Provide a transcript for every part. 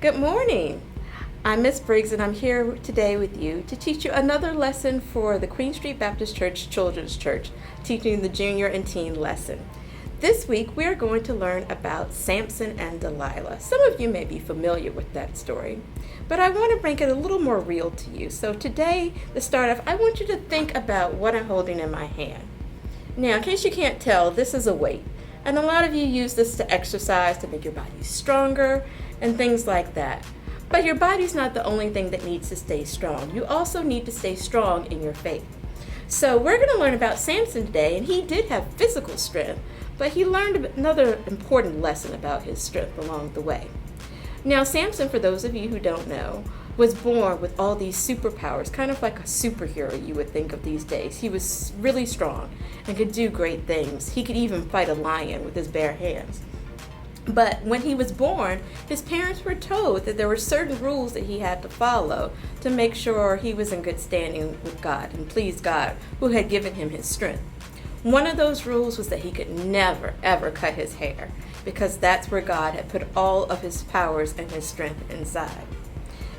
Good morning. I'm Miss Briggs and I'm here today with you to teach you another lesson for the Queen Street Baptist Church Children's Church, teaching the junior and teen lesson. This week we are going to learn about Samson and Delilah. Some of you may be familiar with that story, but I want to make it a little more real to you. So today, to start off, I want you to think about what I'm holding in my hand. Now, in case you can't tell, this is a weight. And a lot of you use this to exercise, to make your body stronger, and things like that. But your body's not the only thing that needs to stay strong. You also need to stay strong in your faith. So we're going to learn about Samson today, and he did have physical strength, but he learned another important lesson about his strength along the way. Now, Samson, for those of you who don't know, was born with all these superpowers, kind of like a superhero you would think of these days. He was really strong and could do great things. He could even fight a lion with his bare hands. But when he was born, his parents were told that there were certain rules that he had to follow to make sure he was in good standing with God and pleased God, who had given him his strength. One of those rules was that he could never, ever cut his hair, because that's where God had put all of his powers and his strength inside.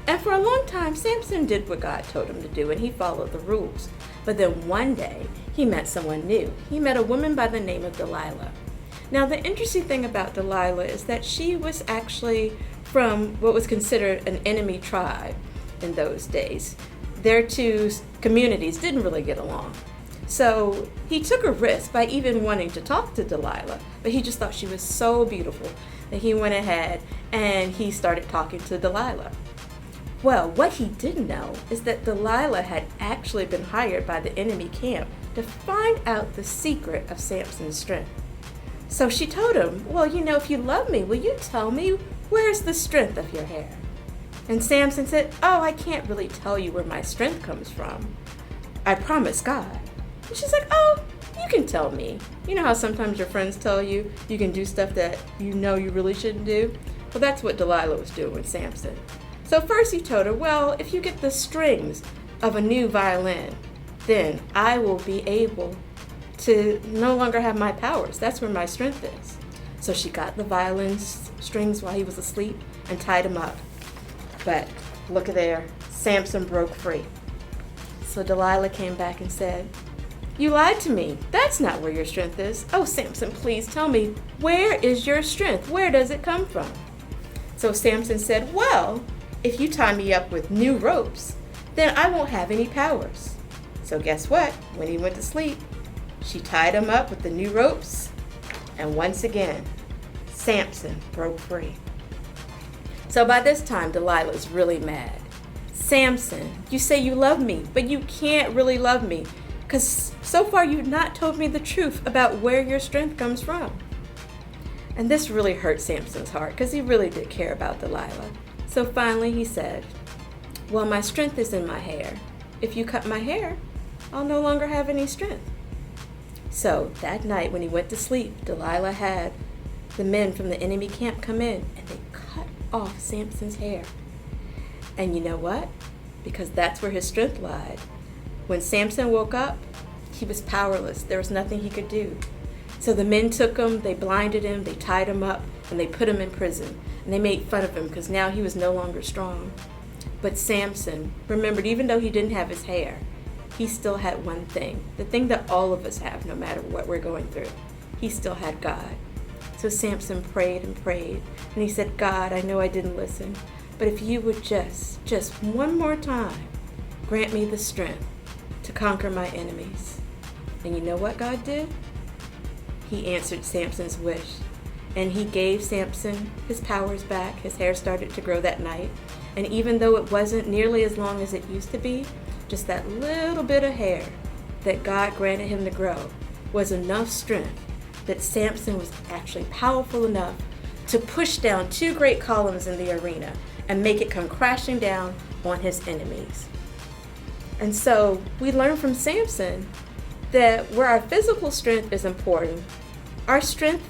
And for a long time, Samson did what God told him to do, and he followed the rules. But then one day, he met someone new. He met a woman by the name of Delilah. Now, the interesting thing about Delilah is that she was actually from what was considered an enemy tribe in those days. Their two communities didn't really get along. So he took a risk by even wanting to talk to Delilah, but he just thought she was so beautiful that he went ahead and he started talking to Delilah. Well, what he didn't know is that Delilah had actually been hired by the enemy camp to find out the secret of Samson's strength. So she told him, well, if you love me, will you tell me where's the strength of your hair? And Samson said, oh, I can't really tell you where my strength comes from. I promise God. And she's like, oh, you can tell me. You know how sometimes your friends tell you you can do stuff that you know you really shouldn't do? Well, that's what Delilah was doing with Samson. So first he told her, well, if you get the strings of a new violin, then I will be able to no longer have my powers. That's where my strength is. So she got the violin strings while he was asleep and tied him up. But look at there, Samson broke free. So Delilah came back and said, you lied to me. That's not where your strength is. Oh, Samson, please tell me, where is your strength? Where does it come from? So Samson said, well, if you tie me up with new ropes, then I won't have any powers. So guess what? When he went to sleep, she tied him up with the new ropes, and once again, Samson broke free. So by this time, Delilah's really mad. Samson, you say you love me, but you can't really love me, because so far you've not told me the truth about where your strength comes from. And this really hurt Samson's heart, because he really did care about Delilah. So finally he said, well, my strength is in my hair. If you cut my hair, I'll no longer have any strength. So that night when he went to sleep, Delilah had the men from the enemy camp come in and they cut off Samson's hair. And you know what? Because that's where his strength lied. When Samson woke up, he was powerless. There was nothing he could do. So the men took him, they blinded him, they tied him up, and they put him in prison. And they made fun of him because now he was no longer strong. But Samson remembered, even though he didn't have his hair, he still had one thing, the thing that all of us have no matter what we're going through. He still had God. So Samson prayed and prayed, and he said, God, I know I didn't listen, but if you would just one more time, grant me the strength to conquer my enemies. And you know what God did? He answered Samson's wish, and he gave Samson his powers back. His hair started to grow that night, and even though it wasn't nearly as long as it used to be, just that little bit of hair that God granted him to grow was enough strength that Samson was actually powerful enough to push down two great columns in the arena and make it come crashing down on his enemies. And so we learn from Samson that where our physical strength is important, our strength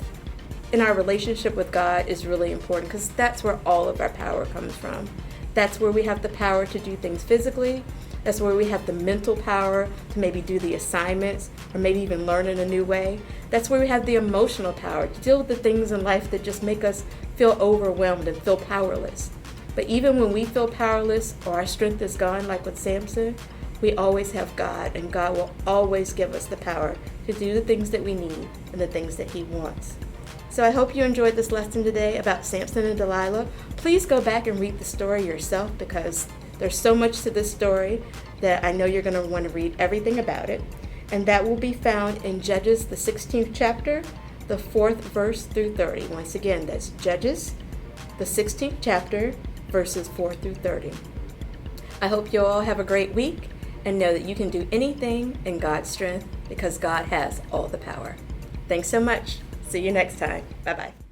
in our relationship with God is really important, because that's where all of our power comes from. That's where we have the power to do things physically. That's where we have the mental power to maybe do the assignments or maybe even learn in a new way. That's where we have the emotional power to deal with the things in life that just make us feel overwhelmed and feel powerless. But even when we feel powerless or our strength is gone, like with Samson, we always have God, and God will always give us the power to do the things that we need and the things that He wants. So I hope you enjoyed this lesson today about Samson and Delilah. Please go back and read the story yourself, because there's so much to this story that I know you're going to want to read everything about it. And that will be found in Judges, the 16th chapter, the 4th verse through 30. Once again, that's Judges, the 16th chapter, verses 4 through 30. I hope you all have a great week and know that you can do anything in God's strength, because God has all the power. Thanks so much. See you next time. Bye-bye.